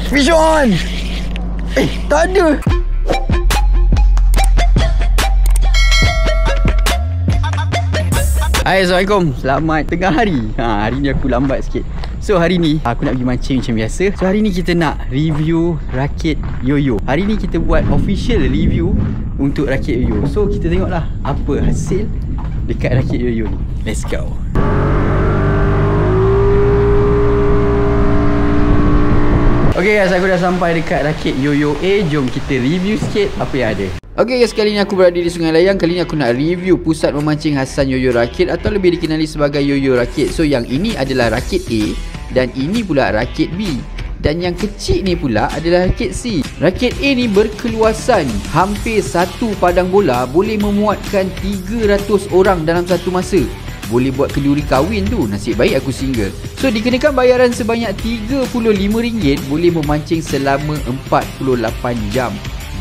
Fish on. Tak ada. Hai, Assalamualaikum. Selamat tengah hari. Hari ni aku lambat sikit. So hari ni aku nak pergi mancing macam biasa. So hari ni kita nak review rakit yoyo. Hari ni kita buat official review untuk rakit yoyo. So kita tengoklah apa hasil dekat rakit yoyo ni. Let's go. Okay guys, aku dah sampai dekat rakit yoyo A. Jom kita review sikit apa yang ada. Okay guys, kali ni aku berada di Sungai Layang. Kali ni aku nak review pusat memancing Hassan Yoyo Rakit atau lebih dikenali sebagai Yoyo Rakit. So yang ini adalah rakit A dan ini pula rakit B. Dan yang kecil ni pula adalah rakit C. Rakit A ni berkeluasan hampir satu padang bola, boleh memuatkan 300 orang dalam satu masa. Boleh buat kenduri kahwin tu. Nasib baik aku single. So dikenakan bayaran sebanyak RM35, boleh memancing selama 48 jam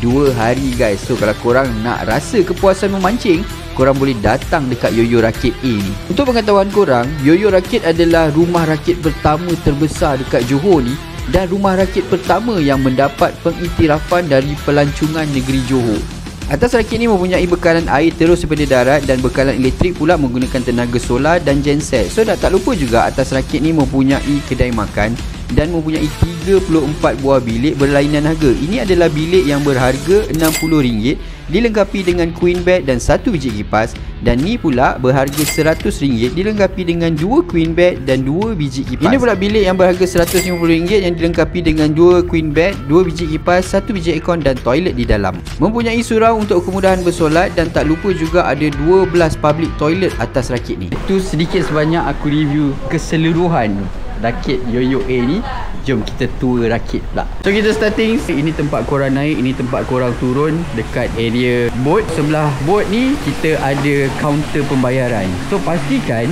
2 hari guys. So kalau korang nak rasa kepuasan memancing, korang boleh datang dekat Yoyo Rakit A ni. Untuk pengetahuan korang, Yoyo Rakit adalah rumah rakit pertama terbesar dekat Johor ni, dan rumah rakit pertama yang mendapat pengiktirafan dari Pelancongan Negeri Johor. Atas rakit ni mempunyai bekalan air terus daripada darat dan bekalan elektrik pula menggunakan tenaga solar dan genset. So tak lupa juga atas rakit ni mempunyai kedai makan dan mempunyai 34 buah bilik berlainan harga. Ini adalah bilik yang berharga RM60 dilengkapi dengan queen bed dan 1 biji kipas, dan ni pula berharga RM100 dilengkapi dengan 2 queen bed dan 2 biji kipas. Ini pula bilik yang berharga RM150 yang dilengkapi dengan 2 queen bed, 2 biji kipas, 1 biji aircon dan toilet di dalam. Mempunyai surau untuk kemudahan bersolat, dan tak lupa juga ada 12 public toilet atas rakit ni. Itu sedikit sebanyak aku review keseluruhan rakit Yoyo A ni. Jom kita tour rakit pula. So kita starting, ini tempat korang naik, ini tempat korang turun dekat area boat. Sebelah boat ni kita ada kaunter pembayaran. So pastikan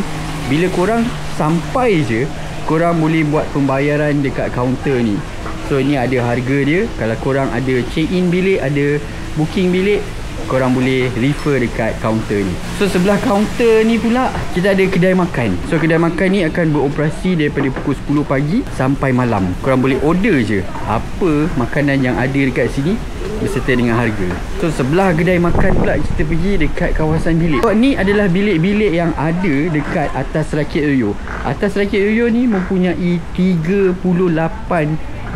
bila korang sampai je, korang boleh buat pembayaran dekat kaunter ni. So ni ada harga dia. Kalau korang ada check in bilik, ada booking bilik, korang boleh refer dekat kaunter ni. So sebelah kaunter ni pula kita ada kedai makan. So kedai makan ni akan beroperasi daripada pukul 10 pagi sampai malam. Korang boleh order je apa makanan yang ada dekat sini beserta dengan harga. So sebelah kedai makan pula kita pergi dekat kawasan bilik. So ni adalah bilik-bilik yang ada dekat atas rakit yoyo. Atas rakit yoyo ni mempunyai 38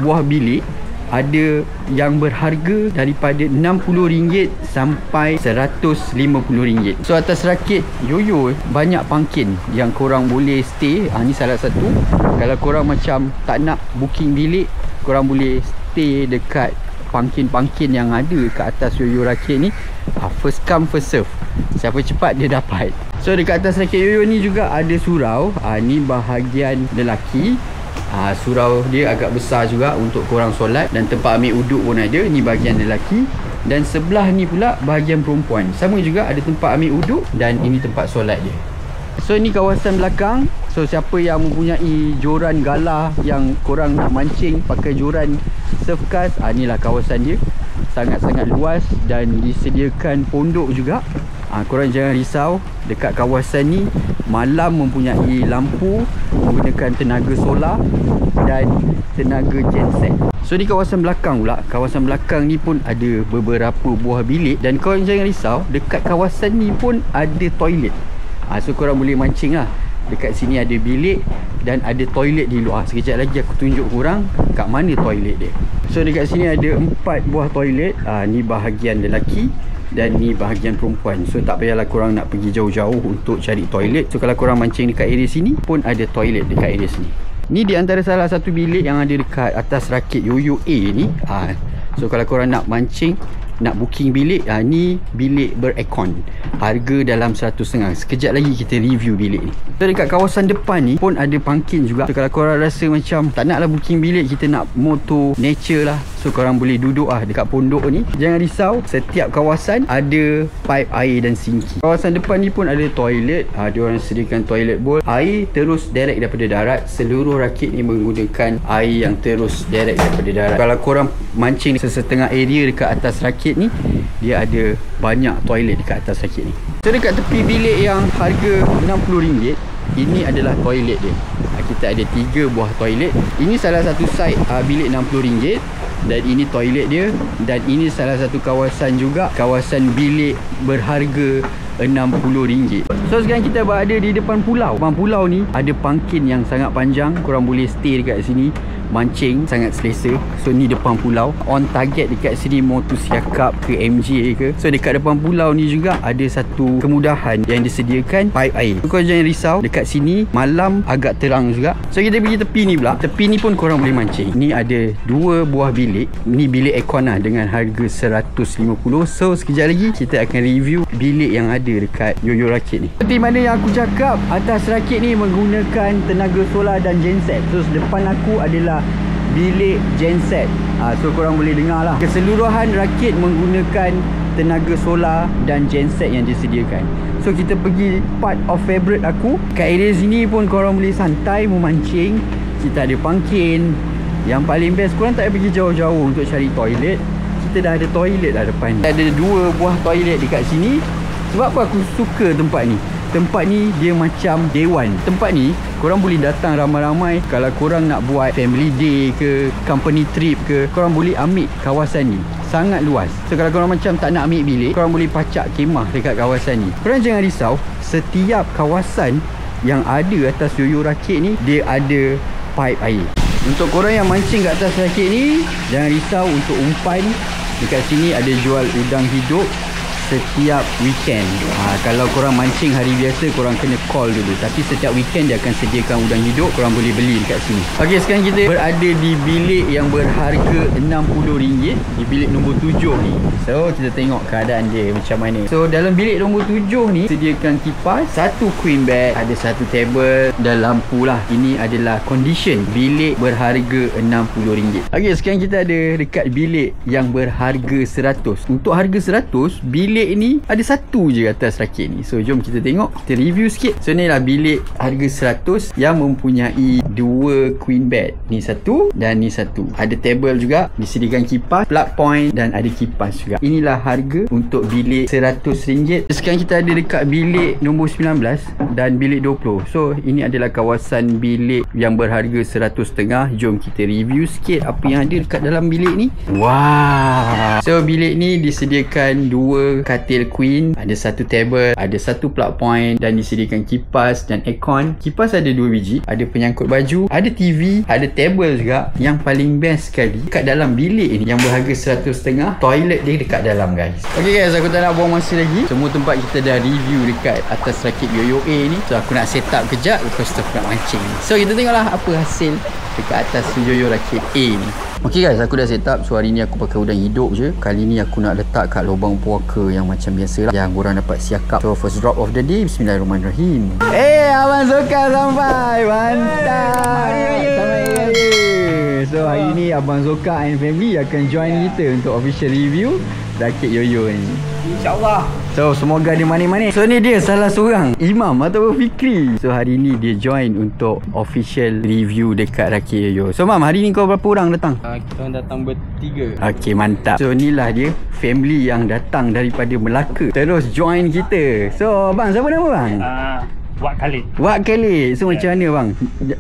buah bilik. Ada yang berharga daripada RM60 sampai RM150. So atas rakit yoyo banyak pangkin yang korang boleh stay. Ni salah satu. Kalau korang macam tak nak booking bilik, korang boleh stay dekat pangkin-pangkin yang ada kat atas yoyo rakit ni. First come first serve, siapa cepat dia dapat. So dekat atas rakit yoyo ni juga ada surau. Ni bahagian lelaki. Surau dia agak besar juga untuk korang solat, dan tempat ambil uduk pun ada. Ni bahagian lelaki, dan sebelah ni pula bahagian perempuan. Sama juga ada tempat ambil uduk, dan ini tempat solat dia. So ni kawasan belakang. So siapa yang mempunyai joran galah yang korang nak mancing pakai joran surfcast, inilah kawasan dia. Sangat-sangat luas dan disediakan pondok juga. Korang jangan risau, dekat kawasan ni malam mempunyai lampu menggunakan tenaga solar dan tenaga genset. So di kawasan belakang pula, kawasan belakang ni pun ada beberapa buah bilik, dan korang jangan risau, dekat kawasan ni pun ada toilet. So korang boleh mancing lah. Dekat sini ada bilik dan ada toilet di luar. Sekejap lagi aku tunjuk korang kat mana toilet dia. So dekat sini ada 4 buah toilet. Ni bahagian lelaki dan ni bahagian perempuan. So tak payahlah korang nak pergi jauh-jauh untuk cari toilet. So kalau korang mancing dekat area sini pun ada toilet dekat area sini. Ni di antara salah satu bilik yang ada dekat atas rakit Yoyo A ni. So kalau korang nak mancing, nak booking bilik, ni bilik beraircon. Harga dalam RM100. Sekejap lagi kita review bilik ni. So dekat kawasan depan ni pun ada pangkin juga. So kalau korang rasa macam tak naklah booking bilik, kita nak motor nature lah, so korang boleh duduk dekat pondok ni. Jangan risau, setiap kawasan ada pipe air dan sinki. Kawasan depan ni pun ada toilet. Dia orang sediakan toilet bowl. Air terus direct daripada darat. Seluruh rakit ni menggunakan air yang terus direct daripada darat. Kalau korang mancing sesetengah area dekat atas rakit ni, dia ada banyak toilet dekat atas rakit ni. So dekat tepi bilik yang harga RM60, ini adalah toilet dia. kita ada 3 buah toilet. Ini salah satu side bilik RM60 dan ini toilet dia, dan ini salah satu kawasan juga, kawasan bilik berharga RM60. So sekarang kita berada di depan pulau. Depan pulau ni ada pangkin yang sangat panjang, korang boleh stay dekat sini mancing, sangat selesa. So ni depan pulau, on target dekat sini mau tu Siakap ke MJ ke. So dekat depan pulau ni juga ada satu kemudahan yang disediakan pipe air. So, korang jangan risau, dekat sini malam agak terang juga. So kita pergi tepi ni pula. Tepi ni pun korang boleh mancing. Ni ada 2 buah bilik. Ni bilik aircon lah dengan harga $150. So sekejap lagi kita akan review bilik yang ada dekat Yoyo Rakit ni. Seperti mana yang aku cakap, atas rakit ni menggunakan tenaga solar dan genset. So depan aku adalah bilik genset. So korang boleh dengar lah, keseluruhan rakit menggunakan tenaga solar dan genset yang disediakan. So kita pergi part of favorite aku. Kat area sini pun korang boleh santai memancing. Kita ada pangkin. Yang paling best, korang tak payah pergi jauh-jauh untuk cari toilet. Kita dah ada toilet dah depan. Ada 2 buah toilet dekat sini. Sebab apa aku suka tempat ni? Tempat ni dia macam dewan. Tempat ni korang boleh datang ramai-ramai. Kalau korang nak buat family day ke, company trip ke, korang boleh ambil kawasan ni. Sangat luas. So kalau korang macam tak nak ambil bilik, korang boleh pacak kemah dekat kawasan ni. Korang jangan risau, setiap kawasan yang ada atas Yoyo Rakit ni, dia ada pipe air. Untuk korang yang mancing kat atas rakit ni, jangan risau untuk umpan. Dekat sini ada jual udang hidup setiap weekend. Kalau korang mancing hari biasa, korang kena call dulu. Tapi setiap weekend dia akan sediakan udang hidup, korang boleh beli dekat sini. Okey, sekarang kita berada di bilik yang berharga RM60, di bilik nombor 7 ni. So kita tengok keadaan dia macam mana. So dalam bilik nombor 7 ni sediakan kipas, 1 queen bed, ada 1 table dan lampu lah. Ini adalah condition bilik berharga RM60. Okey, sekarang kita ada dekat bilik yang berharga 100. Untuk harga 100, bilik ini ada 1 je atas rakit ni. So jom kita tengok, kita review sikit. So ni lah bilik harga 100 yang mempunyai 2 queen bed. Ni 1 dan ni 1. Ada table juga, disediakan kipas, plug point dan ada kipas juga. Inilah harga untuk bilik RM100. Sekarang kita ada dekat bilik nombor 19 dan bilik 20. So ini adalah kawasan bilik yang berharga RM100.5. Jom kita review sikit apa yang ada dekat dalam bilik ni. Wow. So bilik ni disediakan 2 katil queen, ada 1 table, ada 1 plug point dan disediakan kipas dan aircon. Kipas ada 2 biji, ada penyangkut baju, ada TV, ada table juga. Yang paling best sekali, kat dalam bilik ni yang berharga RM100.5, toilet dia dekat dalam guys. Ok guys, aku tak nak buang masa lagi. Semua tempat kita dah review dekat atas rakit Yoyo A ni. So aku nak set up kejap, lepas tu aku nak mancing. So kita tengoklah apa hasil dekat atas Yoyo Rakit A ni. Ok guys, aku dah set up. So hari ni aku pakai udang hidup je. Kali ni aku nak letak kat lubang puaka yang macam biasa lah, yang korang dapat siakap. So first drop of the day, Bismillahirrahmanirrahim. Abang Zoka sampai. Mantap. Selamat Raya. So hari ni Abang Zoka and family akan join kita untuk official review rakit Yoyo ni, InsyaAllah. So semoga dia manis-manis. So ni dia salah seorang Imam atau Fikri. So hari ni dia join untuk official review dekat rakit Yoyo. So Mam, hari ni kau berapa orang datang? Kita datang bertiga. Okey, mantap. So inilah dia family yang datang daripada Melaka terus join kita. So bang, siapa nama bang? Wak Khalid. Wak Khalid. So macam mana bang,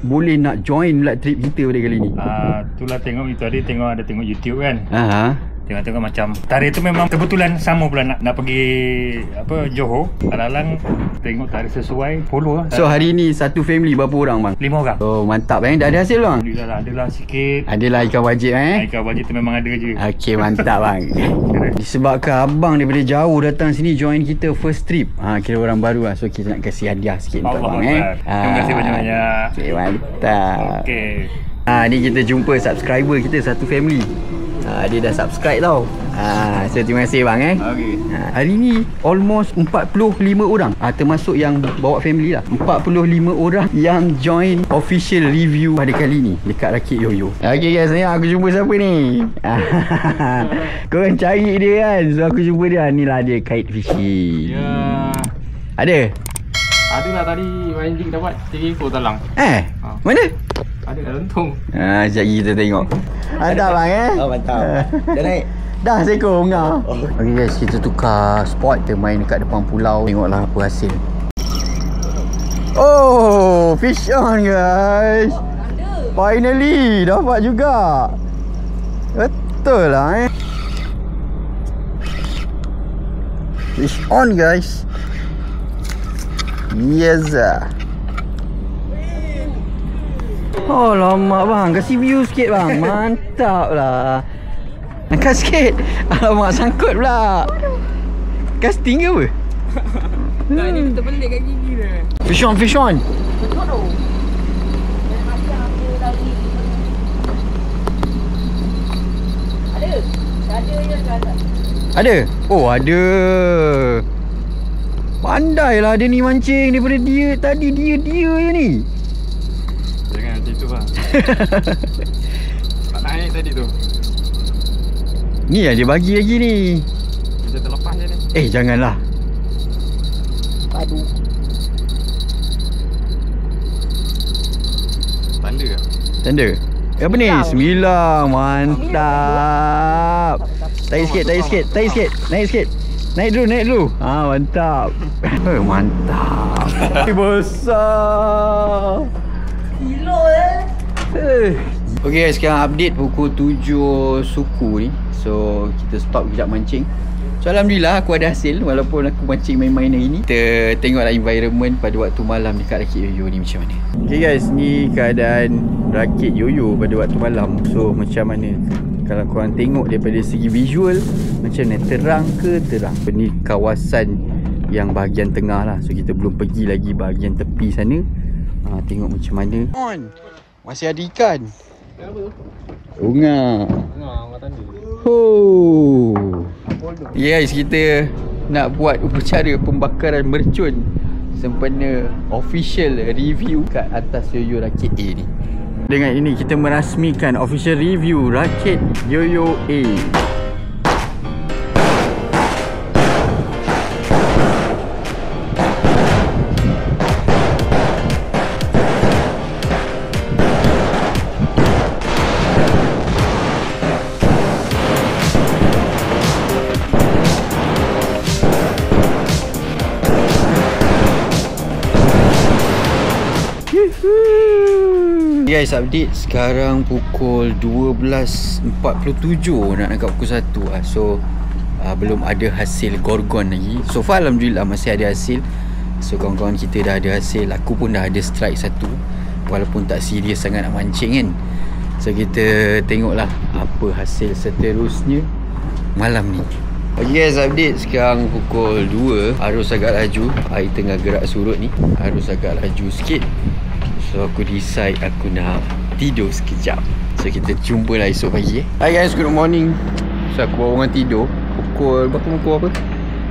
boleh nak join pula trip kita pada kali ni? Itulah tengok itu ada tengok YouTube kan. Tengok-tengok macam tarikh tu memang kebetulan sama pula nak pergi Johor. Kadang-kadang tengok tarikh sesuai, follow lah. So hari ni satu family berapa orang bang? 5 orang. Oh mantap dah ada hasil bang? Alhamdulillah lah, adalah sikit. Adalah ikan wajib Ikan wajib tu memang ada je. Okey, mantap bang. Disebabkan abang daripada jauh datang sini join kita first trip. Kira orang baru lah. So kita nak kasih hadiah sikit untuk abang Terima kasih banyak-banyak. Okey, mantap. Okey. Ni kita jumpa subscriber kita satu family. Dia dah subscribe tau. So terima kasih bang Okay. Hari ni almost 45 orang, termasuk yang bawa family lah. 45 orang yang join official review pada kali ni dekat rakit Yoyo. Okay guys, ni aku jumpa siapa ni? Korang cari dia kan. So aku jumpa dia. Ni lah dia, kite fishing. Ada? Adalah tadi mancing dapat 3 ekor talang. Mana? Ada kat lentung. Sekejap kita tengok. Mantap bang Mantap. Dah naik? Dah seekor ngah. Okay guys, kita tukar spot. Kita main dekat depan pulau. Tengoklah apa hasil. Oh, fish on guys. Finally dapat juga. Betul lah Fish on guys. Yes. Oh lama bang, kasih view sikit bang. Mantap lah. Angkat sikit. Alamak sangkut pula. Casting ke apa? Tak, ni kita belik kat gigi dia. Fish on, fish on. Ada? Oh ada. Pandailah dia ni mancing daripada dia tadi. Dia je ni. Jangan macam tu bang. Tak naik tadi tu. Ni yang dia bagi lagi ni. Kita terlepas je ni. Janganlah. Aduh. Tanda ke? Tanda. Apa ni? Sembilang. Mantap. Tarik sikit. Naik sikit. Naik dulu. Mantap. Mantap. Besar. Kilo Okay guys, sekarang update pukul 7 suku ni. So kita stop kejap mancing. So alhamdulillah aku ada hasil walaupun aku mancing main-main hari ni. Kita tengoklah environment pada waktu malam dekat rakit yoyo ni macam mana. Okay guys, ni keadaan rakit yoyo pada waktu malam. So macam mana kalau korang tengok daripada segi visual, macam mana, terang ke terang. Ni kawasan yang bahagian tengah lah. So kita belum pergi lagi bahagian tepi sana. Tengok macam mana. Masih ada ikan. Unga. Yes, kita nak buat upacara pembakaran mercun sempena official review kat atas yoyo rakit A ni. Dengan ini kita merasmikan official review rakit yoyo A. Guys, update sekarang pukul 12.47 nak dekat pukul 1 lah. So belum ada hasil gorgon lagi. So far alhamdulillah masih ada hasil. So kawan-kawan kita dah ada hasil. Aku pun dah ada strike satu, walaupun tak serius sangat nak mancing kan. So kita tengoklah apa hasil seterusnya malam ni. Okay guys, update sekarang pukul 2. Arus agak laju. Air tengah gerak surut ni. Arus agak laju sikit. So aku decide aku nak tidur sekejap. So kita jumpa lah esok pagi. Hi guys, good morning. So aku bawa orang tidur pukul apa? Pukul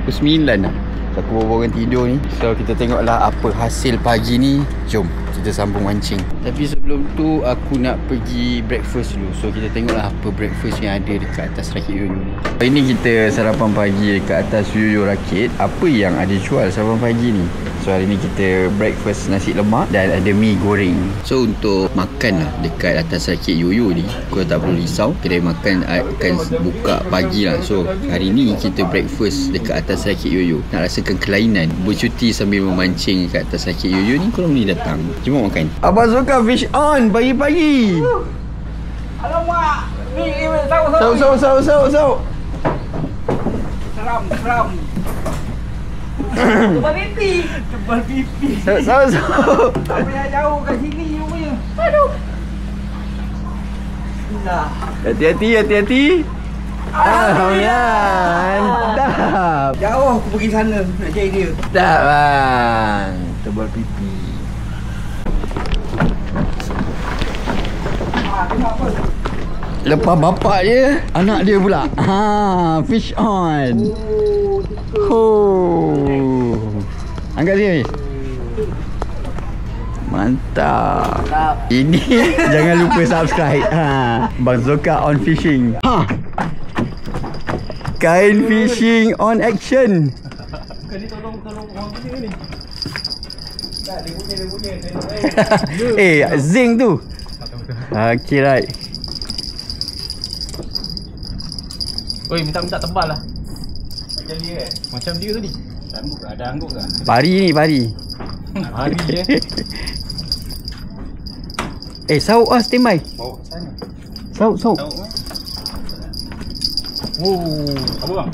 9 lah. So aku bawa orang tidur ni. So kita tengoklah apa hasil pagi ni. Jom kita sambung mancing. Tapi sebelum tu aku nak pergi breakfast dulu. So kita tengoklah apa breakfast yang ada dekat atas rakit yoyo ni. Ini kita sarapan pagi dekat atas yoyo rakit. Apa yang ada jual sarapan pagi ni? So hari ni kita breakfast nasi lemak dan ada mi goreng. So untuk makan lah dekat atas rakit yoyo ni, kau tak perlu risau, kedai makan akan buka pagi lah. So hari ni kita breakfast dekat atas rakit yoyo. Nak rasakan kelainan bercuti sambil memancing dekat atas rakit yoyo ni, korang boleh datang. Cuma makan. Abang Zoka fish on pagi-pagi. Alamak. Ni Sau. Seram. Tebal pipi. Sau. Tak payah jauh kat sini you punya. Aduh. Bismillah. Hati-hati. Alhamdulillah. Mantap. Jauh aku pergi sana nak cari dia. Tak bang. Tebal pipi. Lepas bapak dia, anak dia pula. Fish on. Angkat sini. Mantap. Ini jangan lupa subscribe. Bang Zoka on fishing. Kain fishing on action. Kali tolong orang punya ni. Tak, dia bunyi. Zing tu. Okay, right. Oi, minta tebal lah. Macam dia Macam dia tadi. Angguk ada angguk ke? Pari ni, pari. Hari je. Sauk lah standby. Bawa sana. Sauk. Apa bang?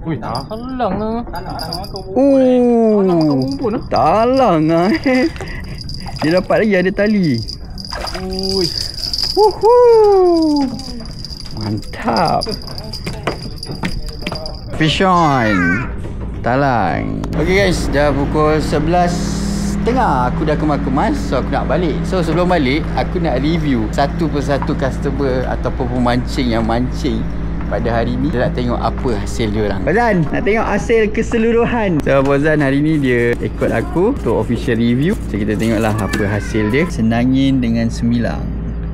Ui, talang lah. Talang lah. Dia dapat lagi ada tali. Ui. Mantap. Fish on. Talang. Okay guys, dah pukul 11.30. Aku dah kemas-kemas. So aku nak balik. So sebelum balik, aku nak review satu persatu customer ataupun pemancing yang mancing pada hari ni. Dia nak tengok apa hasil dia orang. Fazan nak tengok hasil keseluruhan. So Fazan hari ni dia ikut aku untuk official review. So kita tengoklah apa hasil dia. Senangin dengan semilang.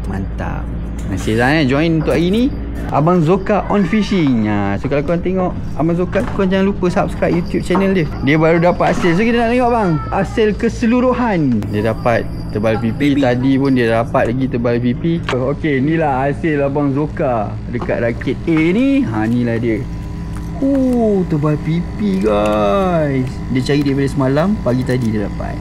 Mantap. Terima kasih join untuk hari ni. Abang Zoka on fishing. So kalau korang tengok Abang Zoka, korang jangan lupa subscribe YouTube channel dia. Dia baru dapat hasil. So kita nak tengok bang hasil keseluruhan. Dia dapat tebal pipi. Tadi pun dia dapat lagi tebal pipi. Okey, inilah hasil Abang Zoka dekat rakit A ni. Inilah dia. Tebal pipi guys. Dia cari daripada semalam. Pagi tadi dia dapat.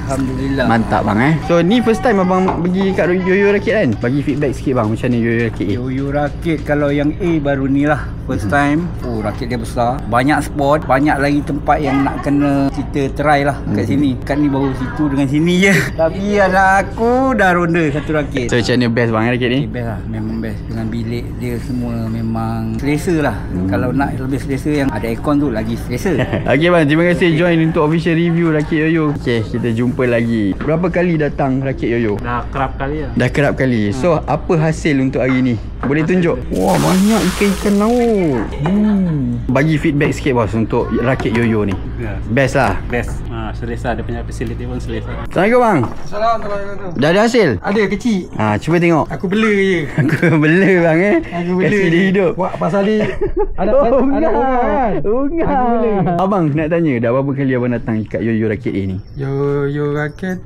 Alhamdulillah. Mantap bang So ni first time abang pergi kat Yoyo Rakit kan? Bagi feedback sikit bang, macam mana Yoyo Rakit A? Yoyo Rakit kalau yang A baru ni lah first time. Rakit dia besar. Banyak spot, banyak lagi tempat yang nak kena kita try lah kat sini. Kat ni baru situ dengan sini je. Tapi anak aku dah ronda satu rakit. So macam mana best bang rakit ni? Best lah, memang best. Dengan bilik dia semua memang selesa lah. Kalau nak lebih selesa yang ada aircon tu lagi selesa. Okay bang, terima kasih join untuk official review rakit Yoyo. Okay, kita jumpa lagi. Berapa kali datang rakit Yoyo? Dah kerap kali lah. Dah kerap kali. So apa hasil untuk hari ni? Boleh tunjuk? Wah, banyak ikan-ikan laut. Bagi feedback sikit bos untuk rakit Yoyo ni. Best lah. Best. Selesa, dia punya facility pun selesa. Assalamualaikum bang. Assalamualaikum. Dah ada hasil? Ada kecil. Cuba tengok. Aku bela je. Aku bela bang Aku bela. Kasih dia hidup. Wah, pasal dia ada Ungar kan. Ungar. Abang nak tanya, dah berapa kali abang datang kat Yoyo Rakit A ni? Yoyo Rakit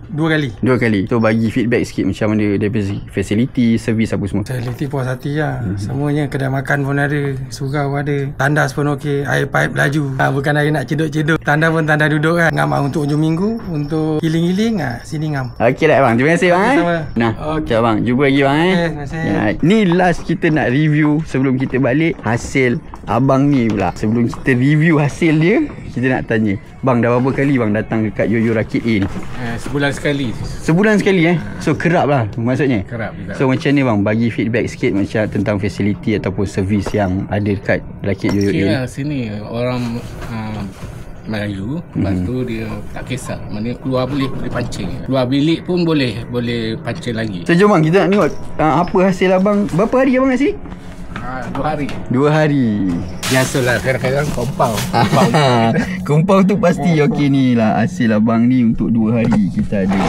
2 kali. 2 kali. So bagi feedback sikit macam mana dia facility, servis apa semua. Facility puas hati lah. Semuanya kedai makan pun ada, surau ada, tandas pun okey, air pipe laju. Bukan air nak cedok-cedok. Tanda pun tanda duduk kan. Ngam untuk hujung minggu, untuk healing-healing sini ngam. Okey lah bang. Terima kasih bang Sama. Nah, okay bang. Jumpa lagi bang Terima kasih. Ni last kita nak review sebelum kita balik hasil abang ni pula. Sebelum kita review hasil dia, kita nak tanya, bang dah berapa kali bang datang dekat Yoyo Rakit A ni? Sebulan sekali. Sebulan sekali So kerap lah maksudnya. Kerap juga. So macam ni bang, bagi feedback sikit macam tentang facility ataupun servis yang ada dekat Rakit Yoyo A ni. Sini orang Melayu, lepas tu dia tak kisah mana keluar boleh pancing. Keluar bilik pun boleh pancing lagi. So jom bang, kita nak tengok apa hasil abang. Berapa hari abang kat sini? 2 hari. 2 hari. Biasalah kadang-kadang kompau. Kumpau tu pasti. Okey, ni lah hasil abang ni untuk 2 hari. Kita ada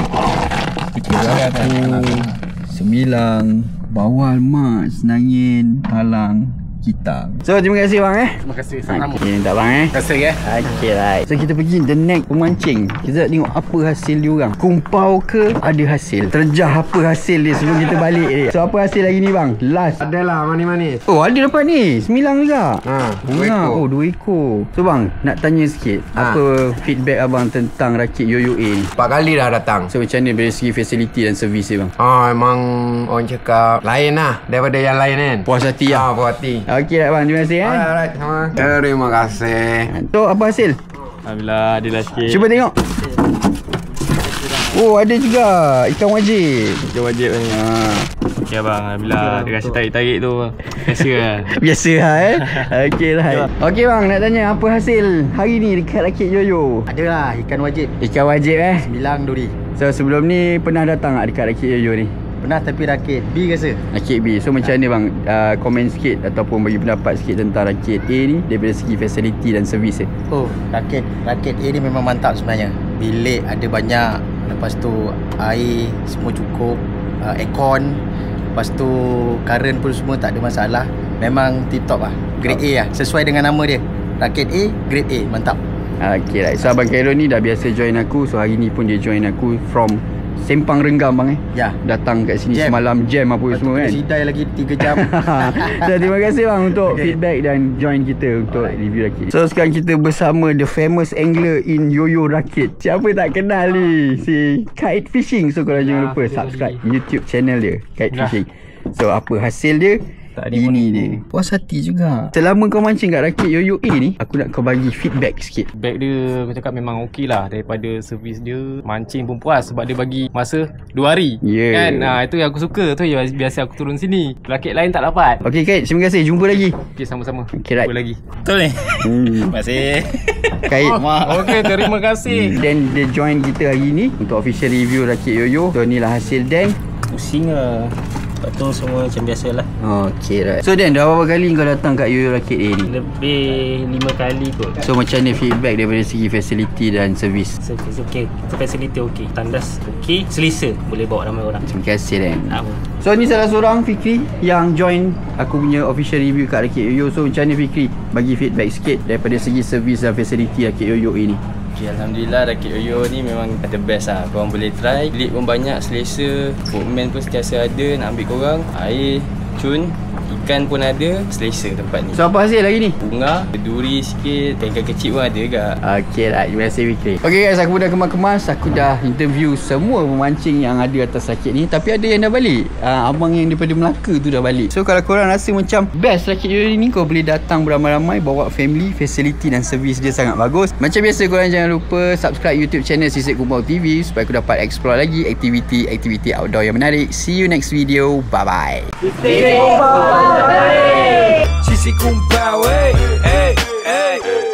kerapu, semilang, bawal mak, senangin, talang, hitam. So terima kasih bang Terima kasih. Sama. Okay, tak bang Terima kasih Okay right. So kita pergi the next pemancing. Kita nak tengok apa hasil dia orang. Kumpau ke ada hasil. Terjah apa hasil dia sebelum kita balik dia. So apa hasil lagi ni bang? Last. Adalah manis-manis. Oh ada dapat ni. Semilang juga. 2 ekor. 2 ekor. So bang, nak tanya sikit. Apa feedback abang tentang rakit Yoyo A ni? 4 kali dah datang. So macam mana dari segi facility dan servis dia bang? Emang orang cakap lain lah daripada yang lain kan. Puas hati lah. Puas hati. Okey bang, terima kasih Alright, sama. Terima kasih. So apa hasil? Alhamdulillah, ada lah sikit. Cuba tengok. Oh ada juga ikan wajib. Ikan wajib ni. Okey abang, alhamdulillah. Dia rasa tarik-tarik tu biasa lah. Biasa lah Okey lah. Okey bang, nak tanya apa hasil hari ni dekat Rakit Yoyo? Adalah ikan wajib. Ikan wajib Bilang duri. So sebelum ni pernah datang tak dekat Rakit Yoyo ni? Pernah tapi rakit B rasa. Rakit B. So macam mana bang, komen sikit ataupun bagi pendapat sikit tentang Rakit A ni daripada segi facility dan servis dia? Rakit A ni memang mantap sebenarnya. Bilik ada banyak. Lepas tu air semua cukup. Aircon. Lepas tu current pun semua tak ada masalah. Memang tip top lah. Grade A lah. Sesuai dengan nama dia. Rakit A, grade A. Mantap. Okay right. So abang Khairul ni dah biasa join aku. So hari ni pun dia join aku from sempang renggam bang Ya. Datang kat sini Jam. semalam jam apa Lepas tu semua kena kan. sidai lagi 3 jam. So, terima kasih bang untuk feedback dan join kita untuk review rakit. So sekarang kita bersama the famous angler in Yoyo Rakit. Siapa tak kenal ni? Si Kite Fishing. So korang jangan lupa subscribe YouTube channel dia, Kite Fishing. So apa hasil dia? Ini dia. Puas hati juga. Selama kau mancing kat rakit Yoyo A ni, aku nak kau bagi feedback sikit. Feedback dia aku cakap memang okey lah. Daripada servis dia, mancing pun puas sebab dia bagi masa 2 hari. Kan? Itu yang aku suka. Tu yang biasa aku turun sini. Rakit lain tak dapat. Okay Kite, terima kasih. Jumpa lagi. Okey, sama-sama. Okay, right. Jumpa lagi. Betul ni? Terima kasih. Kite. Okey, terima kasih. Dan dia join kita hari ni untuk official review rakit Yoyo. So inilah hasil Dan. Pusing lah. Lepas tu semua macam biasa lah. Okay, right. So Dan, dah berapa kali kau datang kat Yoyo Rakit A ni? Lebih 5 kali kot. So macam mana feedback daripada segi facility dan servis? Servis okey, facility okey, tandas okey, selesa, boleh bawa ramai orang. Terima kasih Dan. Apa? So ni salah seorang Fikri yang join aku punya official review kat Rakit Yoyo. So macam mana Fikri? Bagi feedback sikit daripada segi servis dan facility Rakit Yoyo ini. Okay, Alhamdulillah Rakit Yoyo ni memang the best lah. Korang boleh try. Bilik pun banyak, selesa. Footman pun sentiasa ada nak ambil korang. Air, cun, ikan pun ada. Selesa tempat ni. So apa hasil lagi ni? Bunga, duri sikit. Ikan kecil pun ada juga. Okay lah, terima kasih Fikri. Okay guys, aku dah kemas-kemas. Aku dah interview semua pemancing yang ada atas rakit ni. Tapi ada yang dah balik. Abang yang daripada Melaka tu dah balik. So kalau korang rasa macam best Rakit Yoyo ni, kau boleh datang beramai-ramai, bawa family. Facility dan servis dia sangat bagus. Macam biasa, korang jangan lupa subscribe YouTube channel Sisik Kumpau TV supaya aku dapat explore lagi aktiviti outdoor yang menarik. See you next video. Bye-bye. Sisik Kumpau, hey, hey, hey.